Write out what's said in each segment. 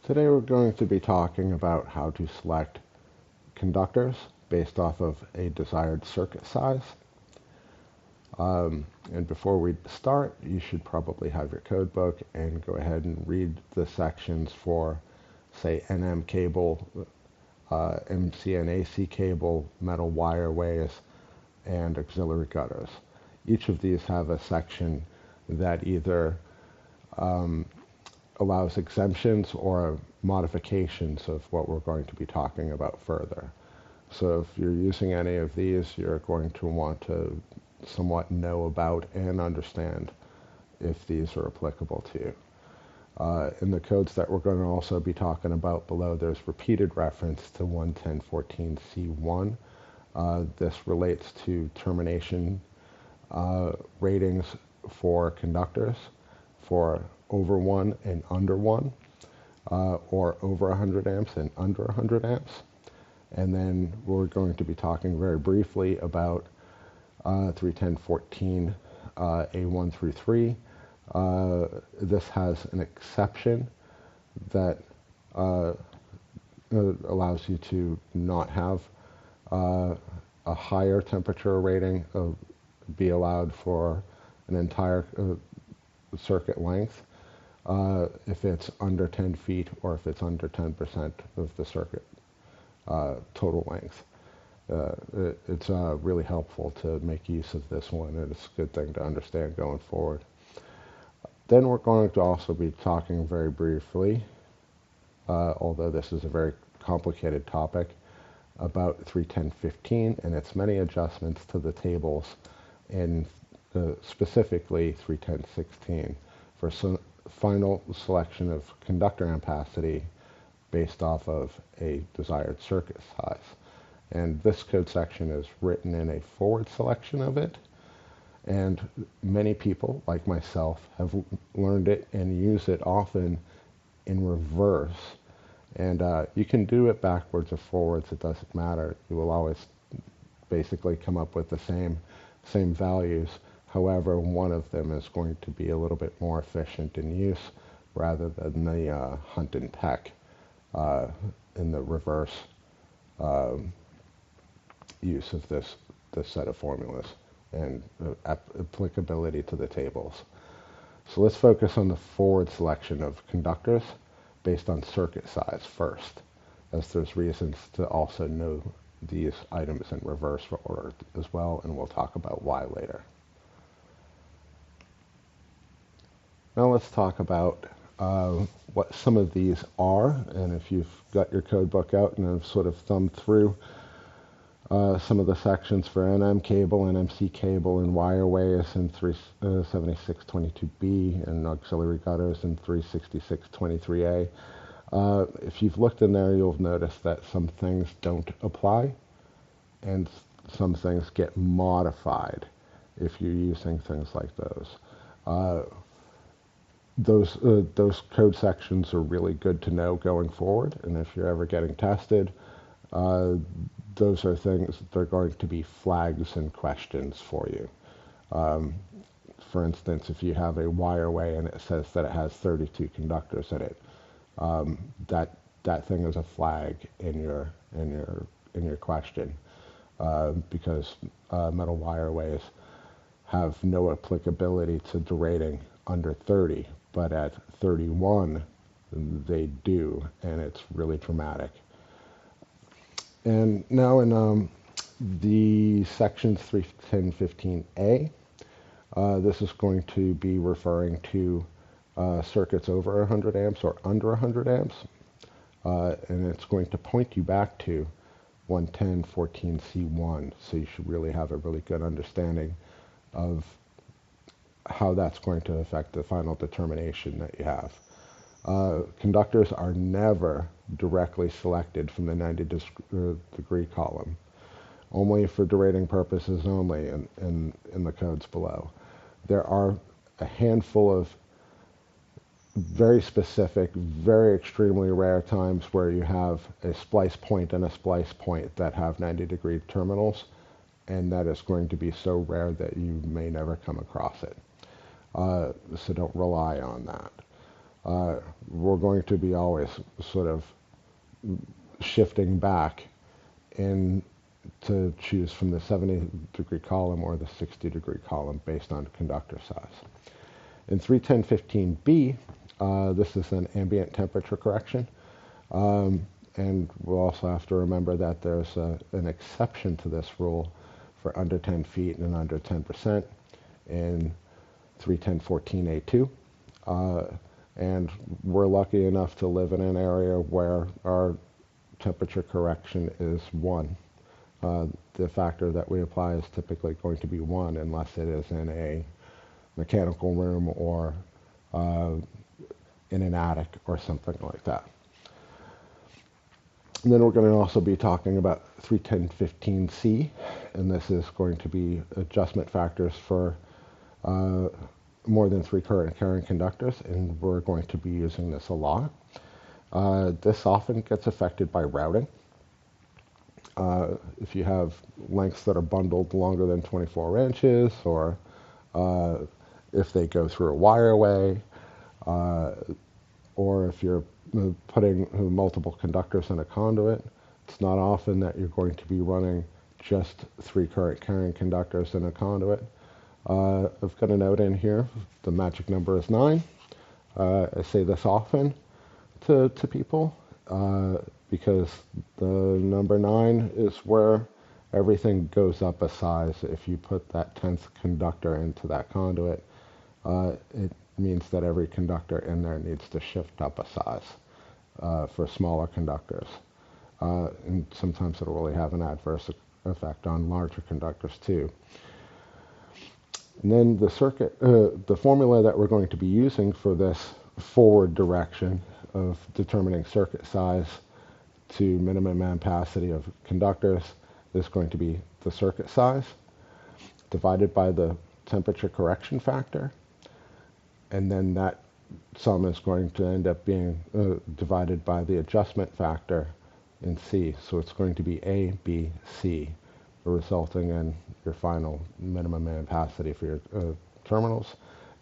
Today we're going to be talking about how to select conductors based off of a desired circuit size. And before we start, you should probably have your code book and go ahead and read the sections for, say, NM cable, MC and AC cable, metal wireways, and auxiliary gutters. Each of these have a section that either allows exemptions or modifications of what we're going to be talking about further. So if you're using any of these, you're going to want to somewhat know about and understand if these are applicable to you. In the codes that we're going to also be talking about below, there's repeated reference to 11014C1. This relates to termination ratings for conductors for over 1 and under 1, or over 100 amps and under 100 amps. And then we're going to be talking very briefly about 31014 A1 through 3. This has an exception that allows you to not have a higher temperature rating be allowed for an entire circuit length if it's under 10 feet or if it's under 10% of the circuit total length. It's really helpful to make use of this one, and it's a good thing to understand going forward. Then we're going to also be talking very briefly, although this is a very complicated topic, about 31015 and its many adjustments to the tables in specifically 31016 for final selection of conductor ampacity based off of a desired circuit size. And this code section is written in a forward selection of it, and many people, like myself, have learned it and use it often in reverse. And you can do it backwards or forwards, it doesn't matter. You will always basically come up with the same values. However, one of them is going to be a little bit more efficient in use rather than the hunt and peck in the reverse use of this set of formulas and applicability to the tables. So let's focus on the forward selection of conductors based on circuit size first, as there's reasons to also know these items in reverse order as well, and we'll talk about why later. Now let's talk about what some of these are, and if you've got your code book out and have sort of thumbed through some of the sections for NM cable, NMC cable, and wireways in 37622B, and auxiliary gutters in 36623A. If you've looked in there, you'll notice that some things don't apply, and some things get modified if you're using things like those. Those code sections are really good to know going forward, and if you're ever getting tested, those are things that are going to be flags and questions for you. For instance, if you have a wireway and it says that it has 32 conductors in it, that thing is a flag in your question, because metal wireways have no applicability to the rating under 30, but at 31 they do, and it's really dramatic. And now in the sections 31015A, this is going to be referring to circuits over 100 amps or under 100 amps, and it's going to point you back to 11014C1, so you should really have a really good understanding of how that's going to affect the final determination that you have. Conductors are never directly selected from the 90-degree column, only for derating purposes only in the codes below. There are a handful of very specific, very extremely rare times where you have a splice point and a splice point that have 90-degree terminals, and that is going to be so rare that you may never come across it. So don't rely on that. we're going to be always sort of shifting back in to choose from the 70-degree column or the 60-degree column based on conductor size. In 31015B, this is an ambient temperature correction. And we'll also have to remember that there's an exception to this rule for under 10 feet and under 10% in 31014A2. And we're lucky enough to live in an area where our temperature correction is 1. The factor that we apply is typically going to be 1 unless it is in a mechanical room or in an attic or something like that. And then we're going to also be talking about 31015C, and this is going to be adjustment factors for more than 3 current carrying conductors, and we're going to be using this a lot. This often gets affected by routing. If you have lengths that are bundled longer than 24 inches, or if they go through a wireway, or if you're putting multiple conductors in a conduit, it's not often that you're going to be running just 3 current carrying conductors in a conduit. I've got a note in here. The magic number is 9. I say this often to people because the number 9 is where everything goes up a size. If you put that 10th conductor into that conduit, it means that every conductor in there needs to shift up a size for smaller conductors. And sometimes it'll really have an adverse effect on larger conductors too. And then the formula that we're going to be using for this forward direction of determining circuit size to minimum ampacity of conductors is going to be the circuit size divided by the temperature correction factor, and then that sum is going to end up being divided by the adjustment factor in C. So it's going to be A, B, C, resulting in your final minimum ampacity for your terminals,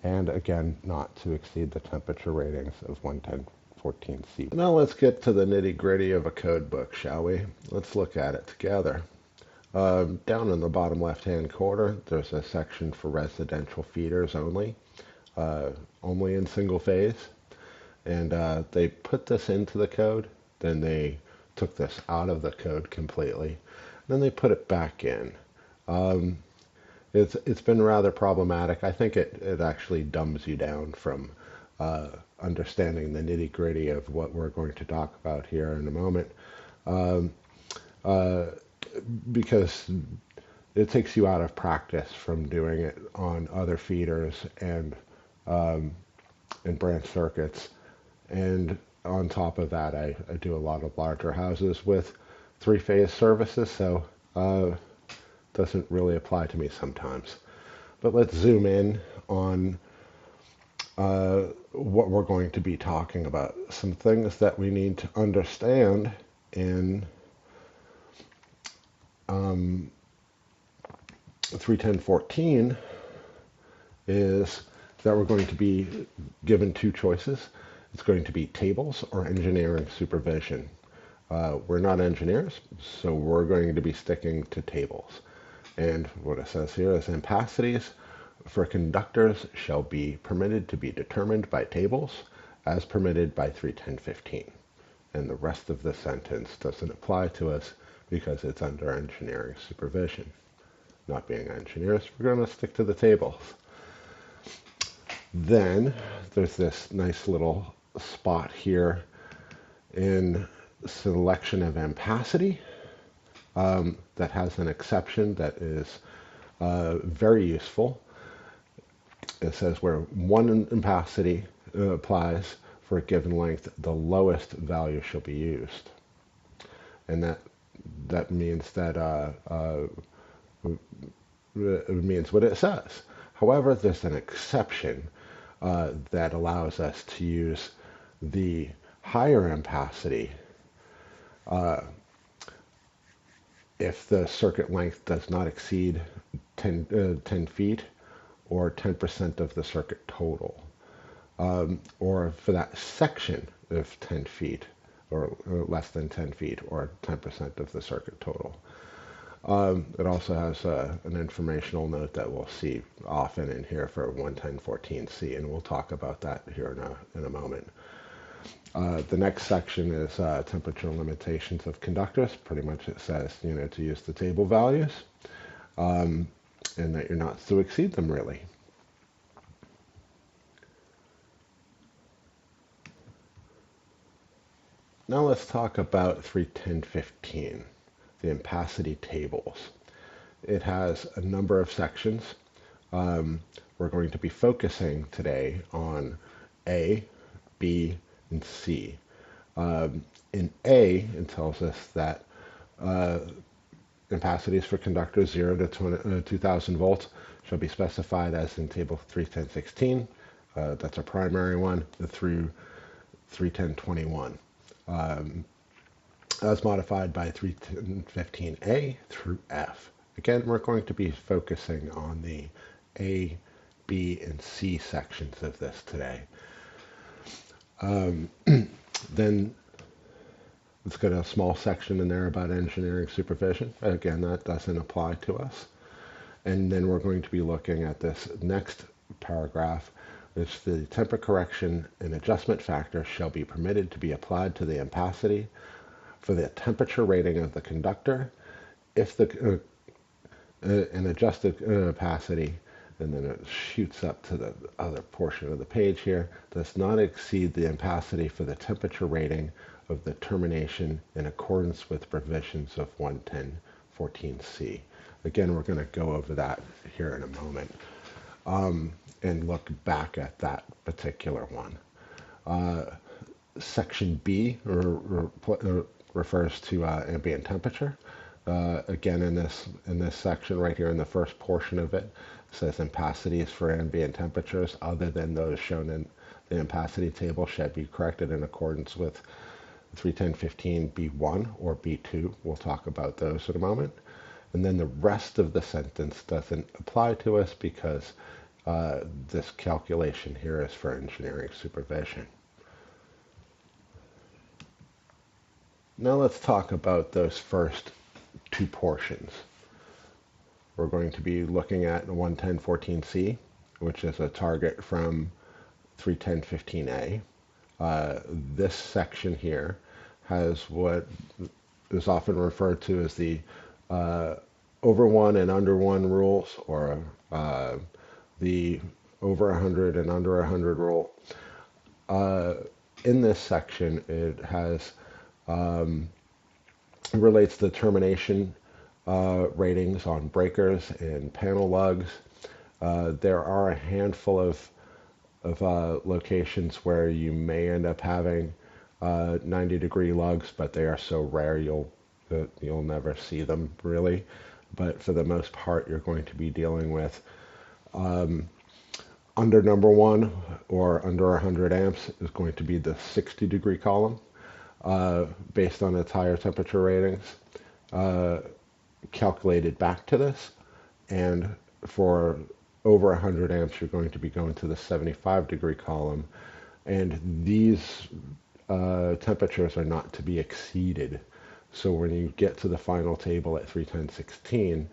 and again, not to exceed the temperature ratings of 11014C. Now let's get to the nitty-gritty of a code book, shall we? Let's look at it together. Down in the bottom left-hand corner, there's a section for residential feeders only in single phase. And they put this into the code, then they took this out of the code completely, then they put it back in. It's been rather problematic. I think it actually dumbs you down from understanding the nitty-gritty of what we're going to talk about here in a moment. Because it takes you out of practice from doing it on other feeders and branch circuits. And on top of that, I do a lot of larger houses with 3-phase services, so doesn't really apply to me sometimes. But let's zoom in on what we're going to be talking about. Some things that we need to understand in 31014 is that we're going to be given 2 choices. It's going to be tables or engineering supervision. We're not engineers, so we're going to be sticking to tables. And what it says here is ampacities for conductors shall be permitted to be determined by tables as permitted by 31015. And the rest of the sentence doesn't apply to us because it's under engineering supervision. Not being engineers, we're going to stick to the tables. Then there's this nice little spot here in selection of ampacity that has an exception that is very useful. It says where one ampacity applies for a given length, the lowest value shall be used. And that means that it means what it says. However, there's an exception that allows us to use the higher ampacity if the circuit length does not exceed 10 feet or 10% of the circuit total. or for that section of 10 feet or less than 10 feet or 10% of the circuit total. It also has an informational note that we'll see often in here for 110.14c, and we'll talk about that here in a moment. The next section is temperature limitations of conductors. Pretty much it says, to use the table values, and that you're not to exceed them really. Now let's talk about 310.15, the ampacity tables. It has a number of sections. We're going to be focusing today on A, B, and C. In A, it tells us that ampacities for conductors 0 to 2000 volts shall be specified as in table 310.16. That's a primary one, through 310.21. As modified by 310.15a through F. Again, we're going to be focusing on the A, B, and C sections of this today. Then let's get a small section in there about engineering supervision. Again, that doesn't apply to us. And then we're going to be looking at this next paragraph, which the temper correction and adjustment factor shall be permitted to be applied to the ampacity for the temperature rating of the conductor if the an adjusted opacity, and then it shoots up to the other portion of the page here, does not exceed the ampacity for the temperature rating of the termination in accordance with provisions of 110.14c. Again, we're going to go over that here in a moment and look back at that particular one. Section B refers to ambient temperature. Again, in this section right here in the first portion of it, says ampacities for ambient temperatures other than those shown in the ampacity table shall be corrected in accordance with 310.15 B1 or B2. We'll talk about those in a moment. And then the rest of the sentence doesn't apply to us because this calculation here is for engineering supervision. Now let's talk about those first two portions. We're going to be looking at 110.14c, which is a target from 310.15a. This section here has what is often referred to as the over one and under one rules, or the over 100 and under 100 rule. In this section, it has relates to termination ratings on breakers and panel lugs. There are a handful of locations where you may end up having 90-degree lugs, but they are so rare you'll never see them really. But for the most part, you're going to be dealing with under number one or under 100 amps is going to be the 60-degree column based on its higher temperature ratings calculated back to this. And for over 100 amps, you're going to be going to the 75-degree column. And these temperatures are not to be exceeded. So when you get to the final table at 310.16,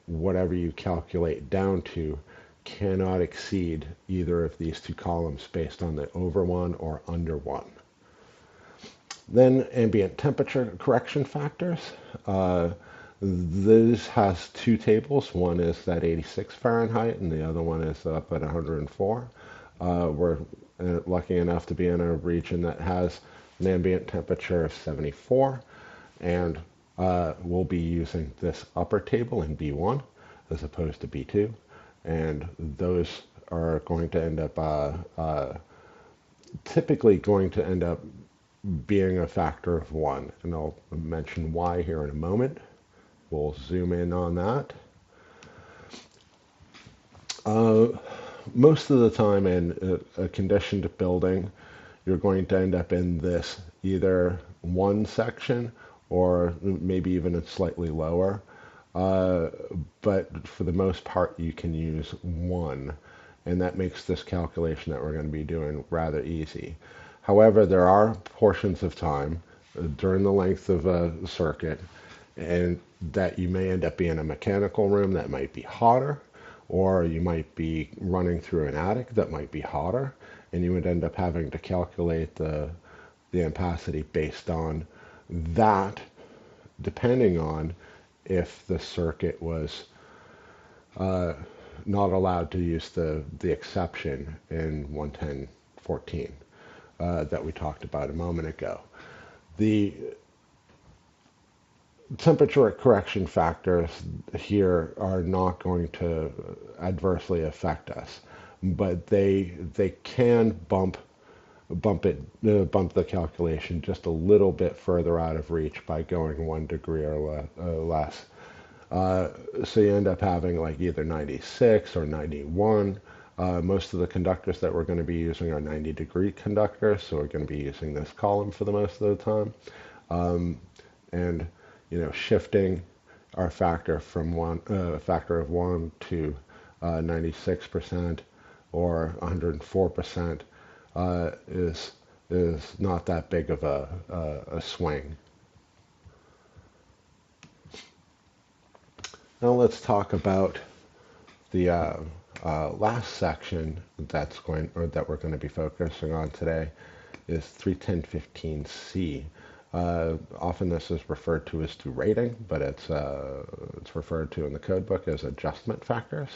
whatever you calculate down to cannot exceed either of these two columns based on the over one or under one. Then ambient temperature correction factors. This has two tables. One is at 86 Fahrenheit and the other one is up at 104. We're lucky enough to be in a region that has an ambient temperature of 74, and we'll be using this upper table in B1 as opposed to B2, and those are going to end up typically going to end up being a factor of 1, and I'll mention why here in a moment. We'll zoom in on that. Most of the time in a conditioned building, you're going to end up in this either one section or maybe even a slightly lower. But for the most part, you can use one. and that makes this calculation that we're going to be doing rather easy. However, there are portions of time during the length of a circuit and that you may end up being in a mechanical room that might be hotter, or you might be running through an attic that might be hotter, and you would end up having to calculate the ampacity based on that, depending on if the circuit was not allowed to use the exception in 110.14 that we talked about a moment ago. The temperature correction factors here are not going to adversely affect us, but they can bump the calculation just a little bit further out of reach by going 1 degree or less. So you end up having like either 96 or 91. Most of the conductors that we're going to be using are 90-degree conductors, so we're going to be using this column for the most of the time. And shifting our factor from a factor of 1 to 96% or 104% is not that big of a swing. Now let's talk about the last section that we're going to be focusing on today is 310.15c. Often this is referred to as rating, but it's referred to in the code book as adjustment factors,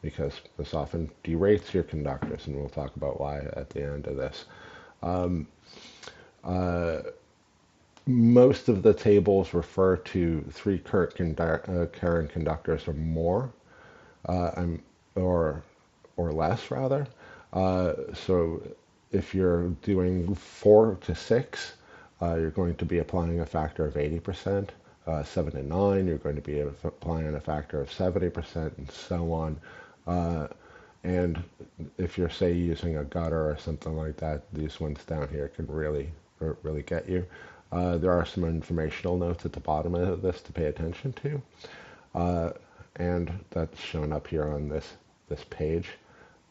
because this often derates your conductors, and we'll talk about why at the end of this. Most of the tables refer to 3 current conductors or more, or less rather. So if you're doing 4 to 6, you're going to be applying a factor of 80%. 7 to 9, you're going to be applying a factor of 70%, and so on. And if you're, say, using a gutter or something like that, these ones down here can really get you. There are some informational notes at the bottom of this to pay attention to, and that's shown up here on this page.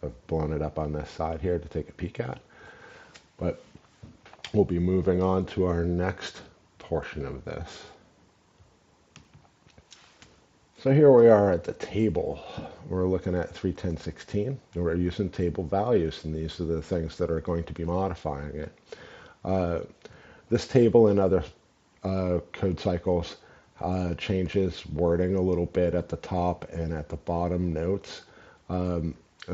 I've blown it up on this side here to take a peek at. But we'll be moving on to our next portion of this. So here we are at the table. We're looking at 310.16. We're using table values, and these are the things that are going to be modifying it. This table and other code cycles changes wording a little bit at the top and at the bottom notes.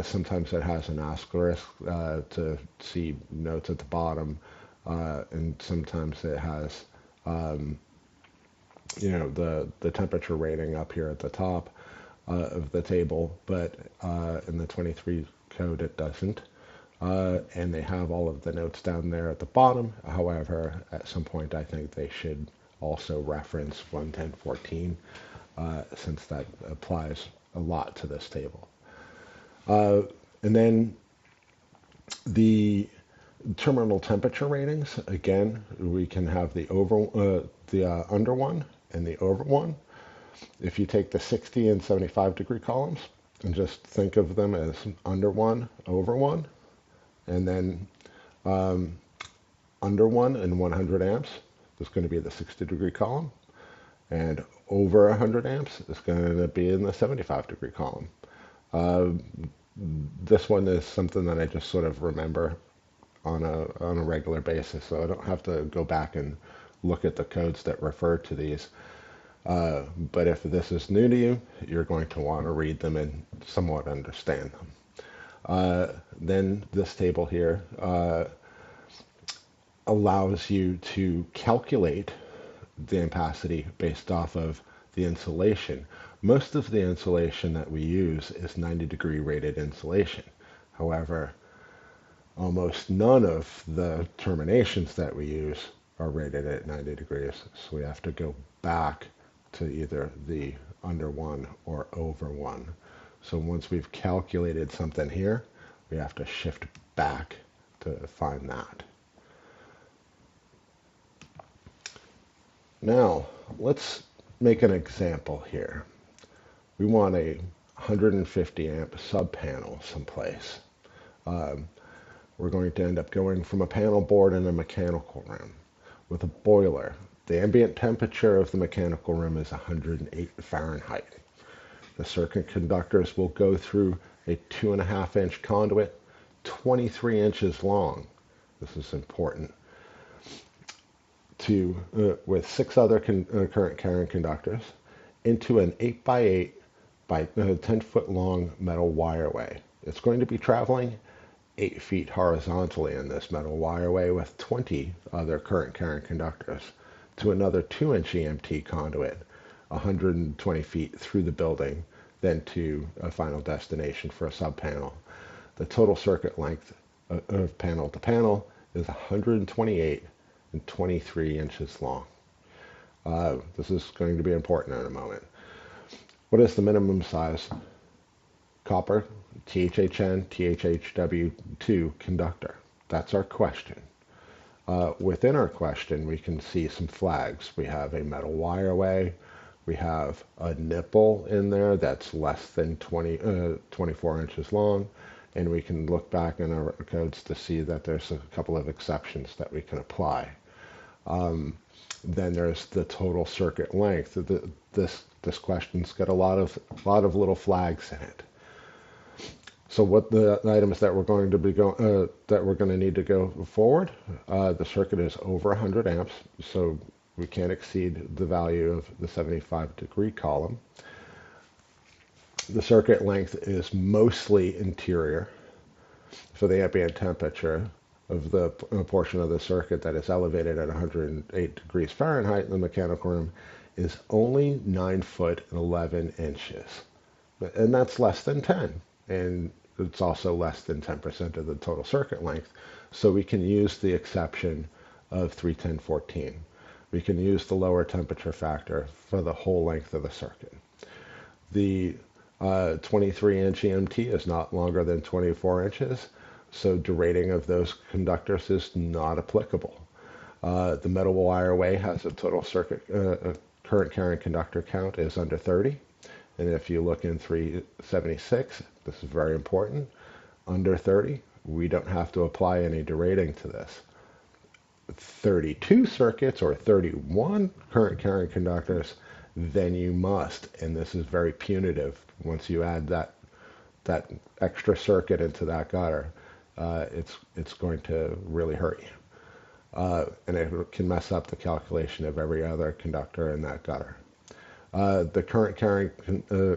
Sometimes it has an asterisk to see notes at the bottom, and sometimes it has the temperature rating up here at the top of the table, but in the 23 code it doesn't. And they have all of the notes down there at the bottom. However, at some point I think they should also reference 110.14, since that applies a lot to this table. And then the terminal temperature ratings, again, we can have the under one and the over one. If you take the 60 and 75 degree columns and just think of them as under one, over one, and then under 1 and 100 amps is going to be the 60 degree column, and over 100 amps is going to be in the 75 degree column. This one is something that I just sort of remember on a regular basis, so I don't have to go back and look at the codes that refer to these. But if this is new to you, you're going to want to read them and somewhat understand them. Then this table here allows you to calculate the ampacity based off of the insulation. Most of the insulation that we use is 90 degree rated insulation. However, almost none of the terminations that we use are rated at 90 degrees. So we have to go back to either the under 1 or over 1. So once we've calculated something here, we have to shift back to find that. Now, let's make an example here. We want a 150 amp sub panel someplace. We're going to end up going from a panel board in a mechanical room with a boiler. The ambient temperature of the mechanical room is 108 Fahrenheit. The circuit conductors will go through a 2.5-inch conduit, 23 inches long. This is important. With 6 other current carrying conductors into an 8x8 by 10-foot long metal wireway. It's going to be traveling 8 feet horizontally in this metal wireway with 20 other current carrying conductors to another 2-inch EMT conduit 120 feet through the building, then to a final destination for a sub-panel. The total circuit length of panel to panel is 128 and 23 inches long. This is going to be important in a moment. What is the minimum size copper THHN THHW2 conductor? That's our question. Within our question, we can see some flags. We have a metal wireway. We have a nipple in there that's less than 24 inches long. And we can look back in our codes to see that there's a couple of exceptions that we can apply. Then there's the total circuit length. This question's got a lot of little flags in it. So what the items that we're going to be that we're going to need to go forward? The circuit is over 100 amps, so we can't exceed the value of the 75-degree column. The circuit length is mostly interior, so the ambient temperature of the portion of the circuit that is elevated at 108 degrees Fahrenheit in the mechanical room is only 9 foot and 11 inches. And that's less than 10. And it's also less than 10% of the total circuit length. So we can use the exception of 31014. We can use the lower temperature factor for the whole length of the circuit. The 23-inch EMT is not longer than 24 inches. So derating of those conductors is not applicable. The metal wireway has a total circuit current carrying conductor count is under 30. And if you look in 376, this is very important, under 30, we don't have to apply any derating to this. 32 circuits or 31 current carrying conductors, then you must, and this is very punitive. Once you add that extra circuit into that gutter, it's going to really hurt you. And it can mess up the calculation of every other conductor in that gutter. The current carrying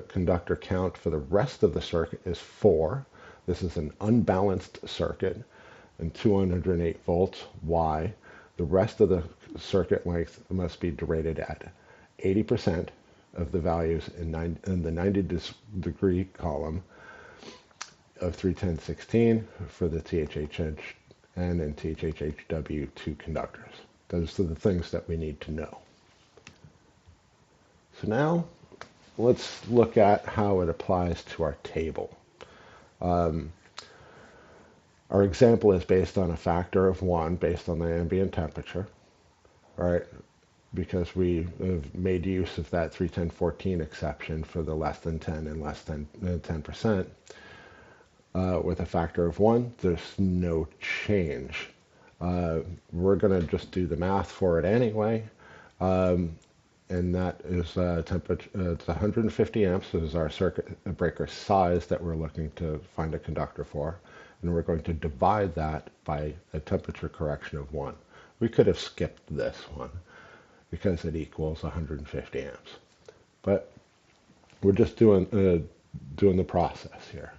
conductor count for the rest of the circuit is 4. This is an unbalanced circuit and 208 volts. Why? The rest of the circuit length must be derated at 80% of the values in the 90-degree column of 31016 for the THHN and THHW2 conductors. Those are the things that we need to know. So now let's look at how it applies to our table. Our example is based on a factor of 1 based on the ambient temperature, all right, because we have made use of that 31014 exception for the less than 10 and less than 10%. With a factor of 1, there's no change. We're going to just do the math for it anyway. And that is temperature. It's 150 amps. This is our circuit breaker size that we're looking to find a conductor for. And we're going to divide that by a temperature correction of 1. We could have skipped this one because it equals 150 amps. But we're just doing the process here.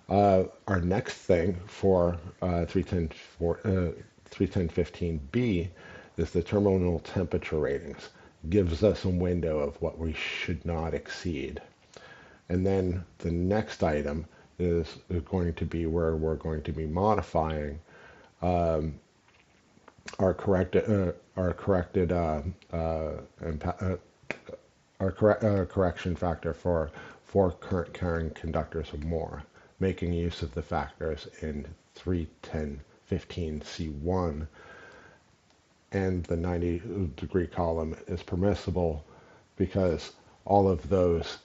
Our next thing for 31015B is the terminal temperature ratings. Gives us a window of what we should not exceed. And then the next item is going to be where we're going to be modifying our correction factor for current carrying conductors or more, making use of the factors in 31015C1. And the 90-degree column is permissible because all of those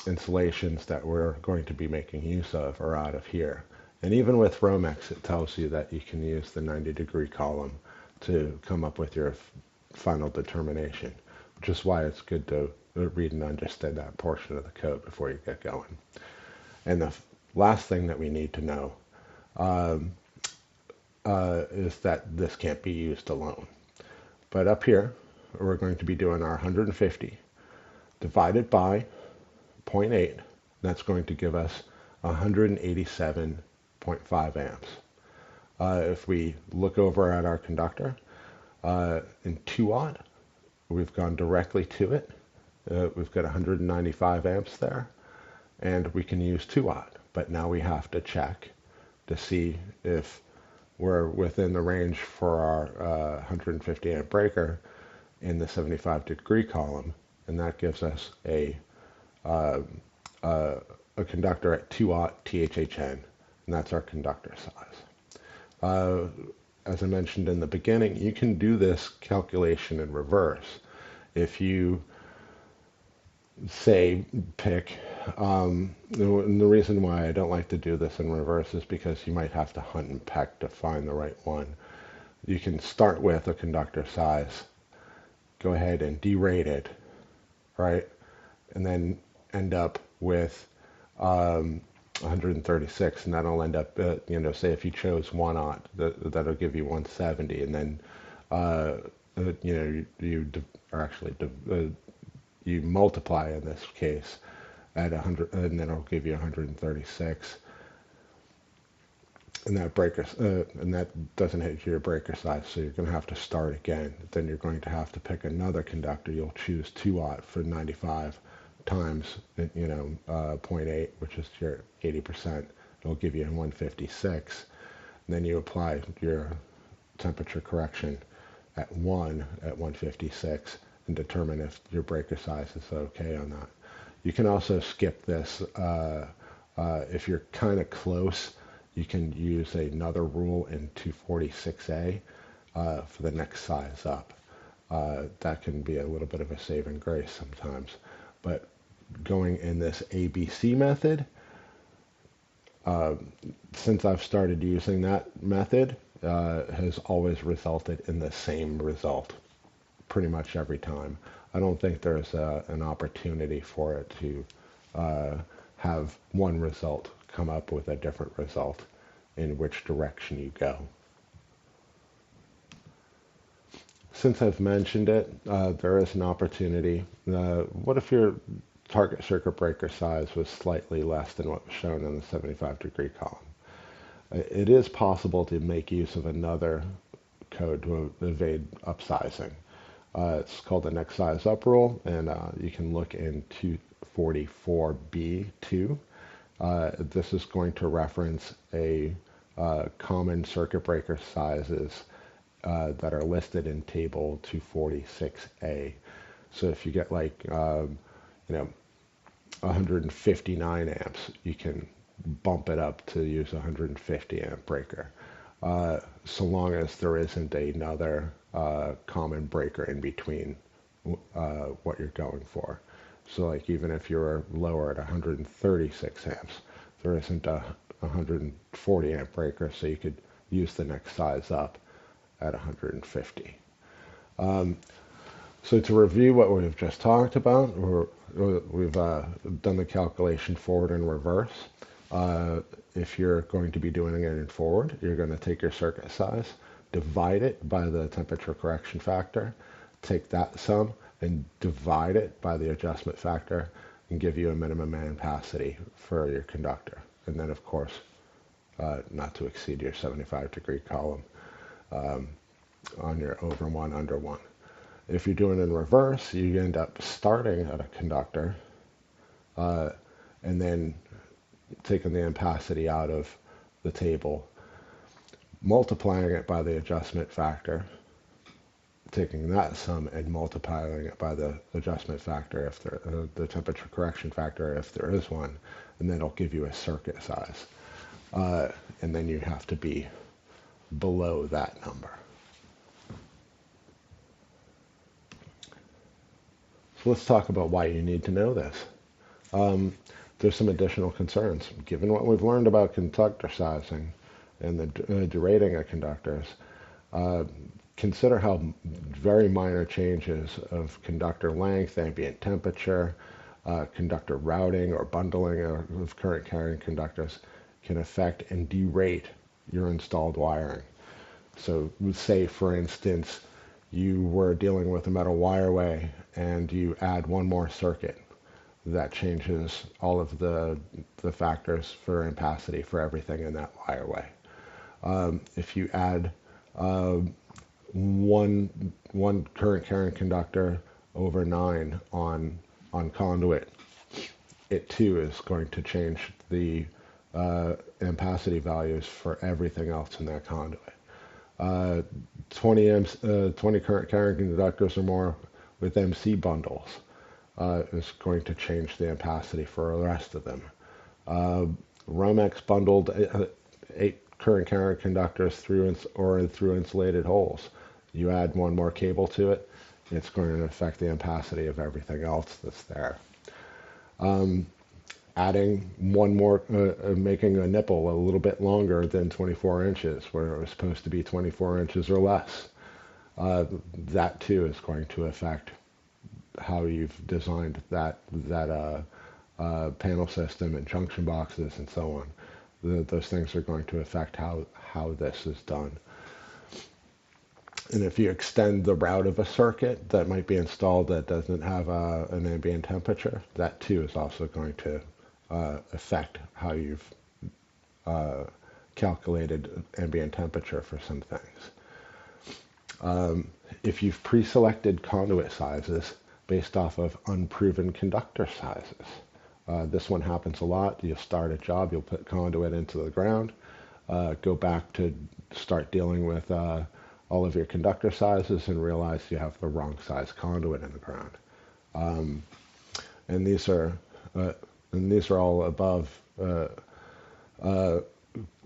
insulations that we're going to be making use of are out of here. And even with Romex, it tells you that you can use the 90-degree column to come up with your final determination, which is why it's good to read and understand that portion of the code before you get going. And the last thing that we need to know is that this can't be used alone. But up here, we're going to be doing our 150 divided by 0.8. That's going to give us 187.5 amps. If we look over at our conductor, in 2-watt, we've gone directly to it. We've got 195 amps there, and we can use 2-watt. But now we have to check to see if we're within the range for our 150 amp breaker in the 75-degree column, and that gives us a conductor at 2-watt THHN, and that's our conductor size. As I mentioned in the beginning, you can do this calculation in reverse. If you say pick, and the reason why I don't like to do this in reverse is because you might have to hunt and peck to find the right one. You can start with a conductor size, go ahead and derate it, right? And then end up with 136, and that'll end up, say if you chose 1-aught, that'll give you 170, and then, you multiply in this case at 100, and then it'll give you 136. And that and that doesn't hit your breaker size, so you're going to have to start again. Then you're going to have to pick another conductor. You'll choose 2-aught for 95 times, 0.8, which is your 80%. It'll give you 156. And then you apply your temperature correction at 156 and determine if your breaker size is okay on that. You can also skip this. If you're kind of close, you can use another rule in 246A for the next size up. That can be a little bit of a saving grace sometimes. But going in this ABC method, since I've started using that method, has always resulted in the same result pretty much every time. I don't think there's an opportunity for it to have one result come up with a different result in which direction you go. Since I've mentioned it, there is an opportunity. What if your target circuit breaker size was slightly less than what was shown in the 75-degree column? It is possible to make use of another code to evade upsizing. It's called the next size up rule, and you can look in 244B2. This is going to reference a common circuit breaker sizes that are listed in table 246A. So if you get 159 amps, you can bump it up to use a 150 amp breaker, so long as there isn't another common breaker in between what you're going for. So even if you're lower at 136 amps, there isn't a 140 amp breaker, so you could use the next size up at 150. So to review what we've just talked about, we've done the calculation forward and reverse. If you're going to be doing it in forward, you're going to take your circuit size, divide it by the temperature correction factor, take that sum and divide it by the adjustment factor, and give you a minimum ampacity for your conductor. And then, of course, not to exceed your 75-degree column on your over 1, under 1. If you're doing it in reverse, you end up starting at a conductor and then taking the ampacity out of the table, multiplying it by the adjustment factor, taking that sum and multiplying it by the adjustment factor, if the temperature correction factor, if there is one, and then it'll give you a circuit size. And then you have to be below that number. So let's talk about why you need to know this. There's some additional concerns. Given what we've learned about conductor sizing and the derating of conductors, uh, consider how very minor changes of conductor length, ambient temperature, conductor routing or bundling of current carrying conductors can affect and derate your installed wiring. So say, for instance, you were dealing with a metal wireway and you add one more circuit. That changes all of the factors for ampacity for everything in that wireway. If you add one current carrying conductor over 9 on conduit, it too is going to change the ampacity values for everything else in that conduit. 20 current carrying conductors or more with MC bundles is going to change the ampacity for the rest of them. Romex bundled 8 current carrying conductors through insulated holes. You add one more cable to it, it's going to affect the ampacity of everything else that's there. Adding one more, making a nipple a little bit longer than 24 inches, where it was supposed to be 24 inches or less. That too is going to affect how you've designed that panel system and junction boxes and so on. Those things are going to affect how this is done. And if you extend the route of a circuit that might be installed that doesn't have an ambient temperature, that too is also going to affect how you've calculated ambient temperature for some things. If you've pre-selected conduit sizes based off of unproven conductor sizes, this one happens a lot. You'll start a job, you'll put conduit into the ground, go back to start dealing with all of your conductor sizes and realize you have the wrong size conduit in the ground. And these are all above.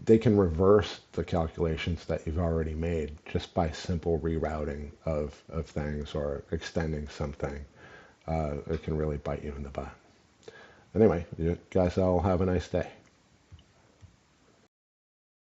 They can reverse the calculations that you've already made just by simple rerouting of things or extending something. It can really bite you in the butt. Anyway, you guys all have a nice day.